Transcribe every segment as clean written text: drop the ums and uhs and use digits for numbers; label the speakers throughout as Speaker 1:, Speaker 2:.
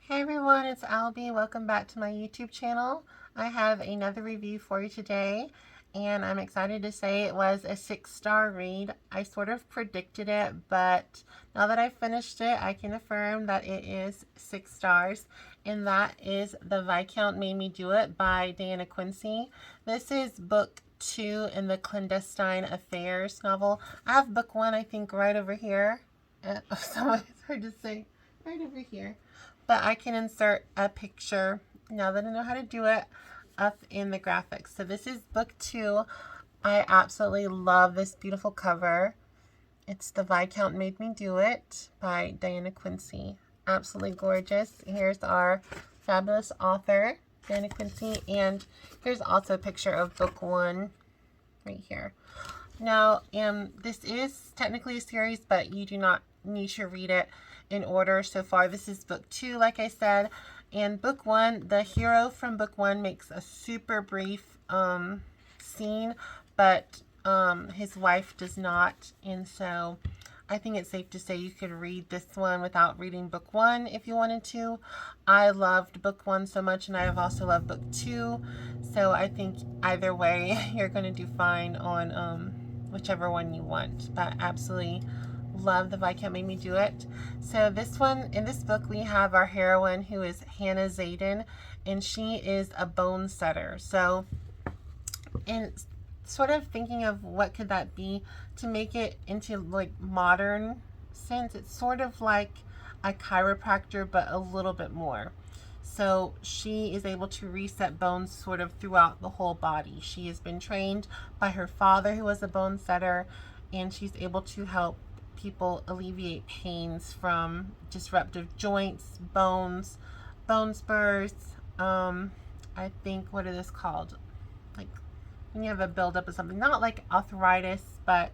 Speaker 1: Hey everyone, it's Albie. Welcome back to my YouTube channel. I have another review for you today, and I'm excited to say it was a 6-star read. I sort of predicted it, but now that I've finished it, I can affirm that it is 6 stars, and that is The Viscount Made Me Do It by Diana Quincy. This is book 2 in the Clandestine Affairs novel. I have book 1, I think, right over here. It's hard to say. Right over here. But I can insert a picture, now that I know how to do it, up in the graphics. So this is book 2. I absolutely love this beautiful cover. It's The Viscount Made Me Do It by Diana Quincy. Absolutely gorgeous. Here's our fabulous author, Diana Quincy, and here's also a picture of book 1 right here. Now, this is technically a series, but you do not need to read it in order. So far, this is book 2, like I said. And book 1, the hero from book 1 makes a super brief scene, but his wife does not. And so I think it's safe to say you could read this one without reading book 1 if you wanted to. I loved book 1 so much, and I have also loved book 2. So I think either way, you're going to do fine on whichever one you want. But absolutely love The Viscount Made Me Do It. So this one, in this book, we have our heroine who is Hannah Zayden, and she is a bone setter. So in sort of thinking of what could that be to make it into like modern sense, it's sort of like a chiropractor, but a little bit more. So she is able to reset bones sort of throughout the whole body. She has been trained by her father, who was a bone setter, and she's able to help people alleviate pains from disruptive joints, bones, bone spurs. I think, what is this called? Like when you have a buildup of something, not like arthritis, but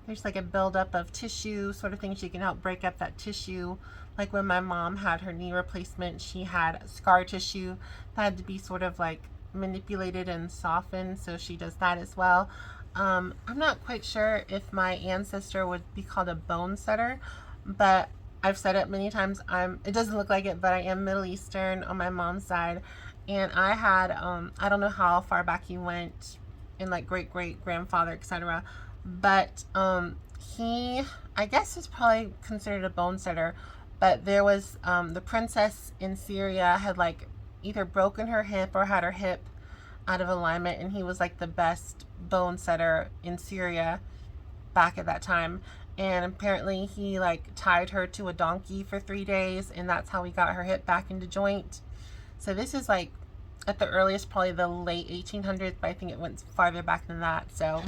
Speaker 1: there's like a buildup of tissue sort of thing. She can help break up that tissue. Like when my mom had her knee replacement, she had scar tissue that had to be sort of like manipulated and softened. So she does that as well. I'm not quite sure if my ancestor would be called a bone setter, but I've said it many times. It doesn't look like it, but I am Middle Eastern on my mom's side. And I had, I don't know how far back he went in like great great grandfather, etc. But he, I guess, is probably considered a bone setter. But there was the princess in Syria had like either broken her hip or had her hip out of alignment, and he was like the best bone setter in Syria back at that time. And apparently he like tied her to a donkey for 3 days, and that's how he got her hip back into joint. So this is like at the earliest probably the late 1800s, but I think it went farther back than that. So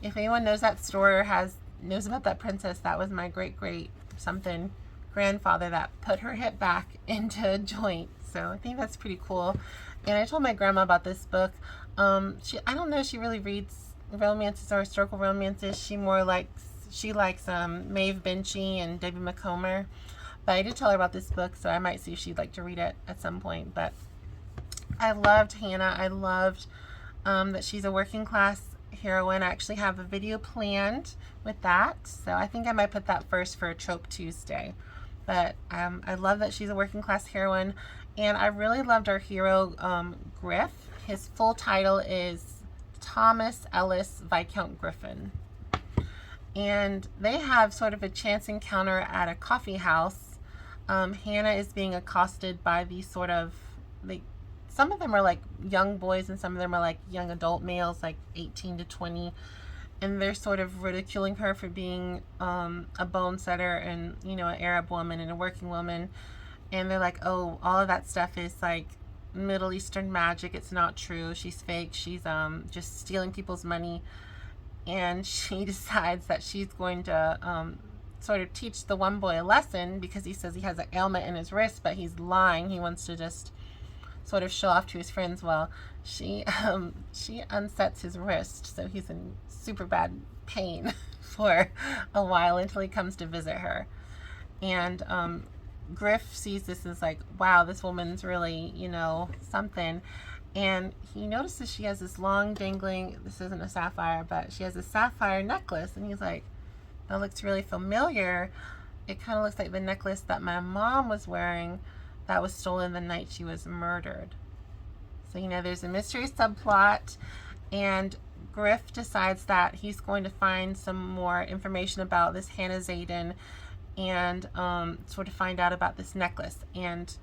Speaker 1: if anyone knows that story or knows about that princess, that was my great great something grandfather that put her hip back into joint. So I think that's pretty cool. And I told my grandma about this book. I don't know if she really reads romances or historical romances. She likes Maeve Binchy and David Macomber. But I did tell her about this book, so I might see if she'd like to read it at some point. But I loved Hannah. I loved that she's a working class heroine. I actually have a video planned with that, so I think I might put that first for a Trope Tuesday. But I love that she's a working class heroine, and I really loved our hero, Griff. His full title is Thomas Ellis Viscount Griffin. And they have sort of a chance encounter at a coffee house. Hannah is being accosted by these sort of, some of them are like young boys and some of them are like young adult males, like 18 to 20. And they're sort of ridiculing her for being a bone setter and, you know, an Arab woman and a working woman. And they're like, oh, all of that stuff is like Middle Eastern magic. It's not true. She's fake. She's just stealing people's money. And she decides that she's going to sort of teach the one boy a lesson because he says he has an ailment in his wrist, but he's lying. He wants to just sort of show off to his friends. Well, she unsets his wrist, so he's in super bad pain for a while until he comes to visit her. And Griff sees this as like, wow, this woman's really, you know, something. And he notices she has this long dangling, this isn't a sapphire, but she has a sapphire necklace, and he's like, that looks really familiar. It kind of looks like the necklace that my mom was wearing that was stolen the night she was murdered. So, you know, there's a mystery subplot, and Griff decides that he's going to find some more information about this Hannah Zayden and sort of find out about this necklace. And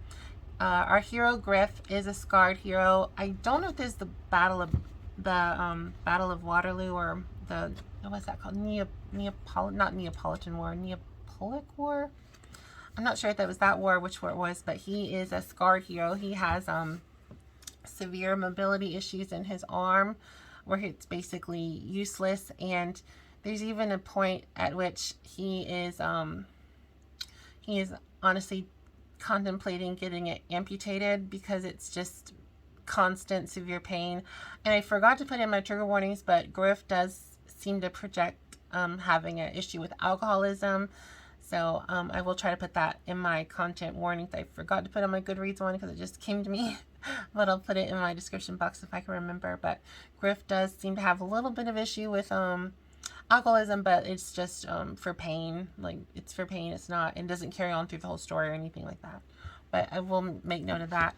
Speaker 1: our hero Griff is a scarred hero. I don't know if there's the Battle of Waterloo, or the, what's that called? Not Neapolitan War, Neapolitan War. I'm not sure if that was that war, which war it was, but he is a scarred hero. He has severe mobility issues in his arm, where it's basically useless, and there's even a point at which he is honestly contemplating getting it amputated because it's just constant severe pain. And I forgot to put in my trigger warnings, but Griff does seem to project having an issue with alcoholism. So I will try to put that in my content warnings. I forgot to put on my Goodreads one because it just came to me, but I'll put it in my description box if I can remember. But Griff does seem to have a little bit of issue with alcoholism, but it's just for pain. Like, it's for pain. It's not, it doesn't carry on through the whole story or anything like that. But I will make note of that.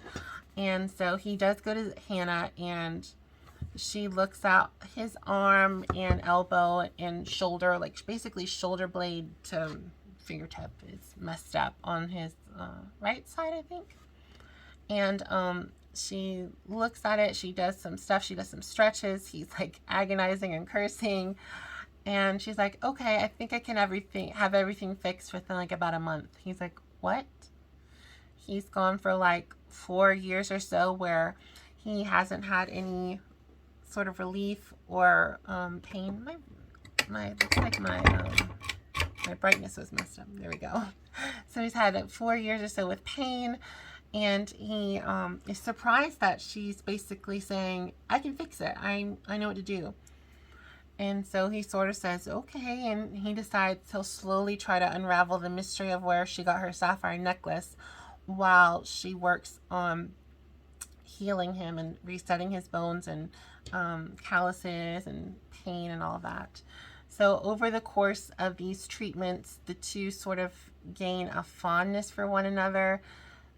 Speaker 1: And so he does go to Hannah, and she looks out his arm and elbow and shoulder, like basically shoulder blade to fingertip is messed up on his right side, I think. And she looks at it. She does some stuff. She does some stretches. He's like agonizing and cursing. And she's like, okay, I think I can have everything fixed within like about a month. He's like, what? He's gone for like 4 years or so where he hasn't had any sort of relief or pain. My brightness was messed up. There we go. So he's had 4 years or so with pain, and he is surprised that she's basically saying, I can fix it. I know what to do. And so he sort of says, okay, and he decides he'll slowly try to unravel the mystery of where she got her sapphire necklace while she works on healing him and resetting his bones and calluses and pain and all that. So over the course of these treatments, the two sort of gain a fondness for one another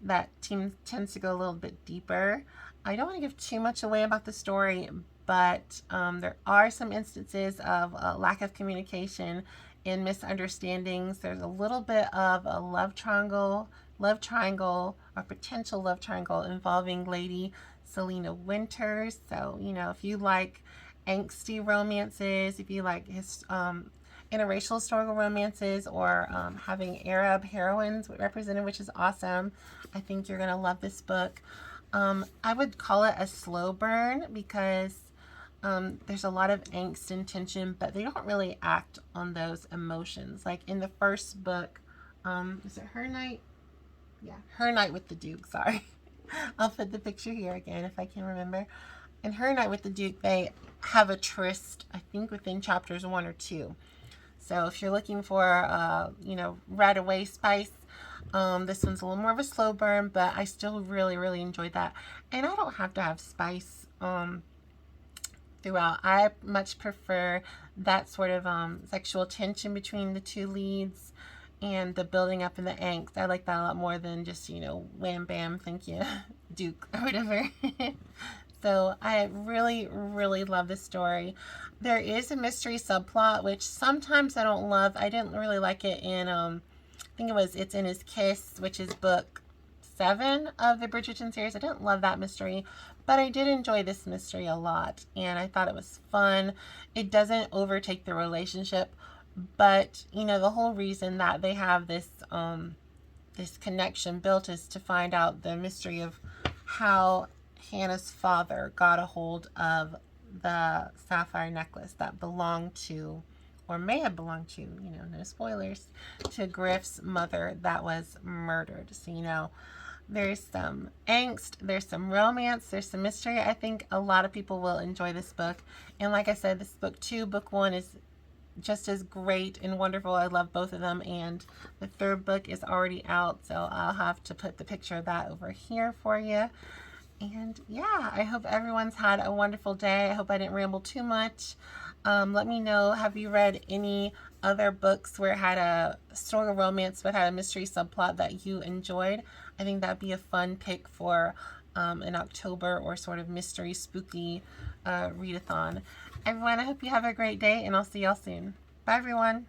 Speaker 1: that tends to go a little bit deeper. I don't want to give too much away about the story, but there are some instances of lack of communication and misunderstandings. There's a little bit of a love triangle, or potential love triangle involving Lady Selena Winters. So, you know, if you like angsty romances, if you like his interracial historical romances, or having Arab heroines represented, which is awesome, I think you're going to love this book. I would call it a slow burn because there's a lot of angst and tension, but they don't really act on those emotions. Like in the first book, is it Her Night? Yeah, Her Night with the Duke, sorry. I'll put the picture here again if I can remember. In Her Night with the Duke, they have a tryst, I think, within chapters 1 or 2. So if you're looking for, you know, right away spice, this one's a little more of a slow burn, but I still really, really enjoyed that. And I don't have to have spice throughout. I much prefer that sort of sexual tension between the two leads and the building up in the angst. I like that a lot more than just, you know, wham bam, thank you, Duke, or whatever. So I really, really love this story. There is a mystery subplot, which sometimes I don't love. I didn't really like it in, I think It's in His Kiss, which is book 7 of the Bridgerton series. I didn't love that mystery, but I did enjoy this mystery a lot, and I thought it was fun. It doesn't overtake the relationship, but, you know, the whole reason that they have this, this connection built is to find out the mystery of how Hannah's father got a hold of the sapphire necklace that belonged to, or may have belonged to, you know, no spoilers, to Griff's mother that was murdered. So, you know, there's some angst, there's some romance, there's some mystery. I think a lot of people will enjoy this book. And like I said, this book 2, book 1 is just as great and wonderful. I love both of them, and the third book is already out, so I'll have to put the picture of that over here for you. And yeah, I hope everyone's had a wonderful day. I hope I didn't ramble too much. Let me know, have you read any other books where it had a historical romance but had a mystery subplot that you enjoyed? I think that'd be a fun pick for an October or sort of mystery spooky readathon. Everyone, I hope you have a great day, and I'll see y'all soon. Bye, everyone.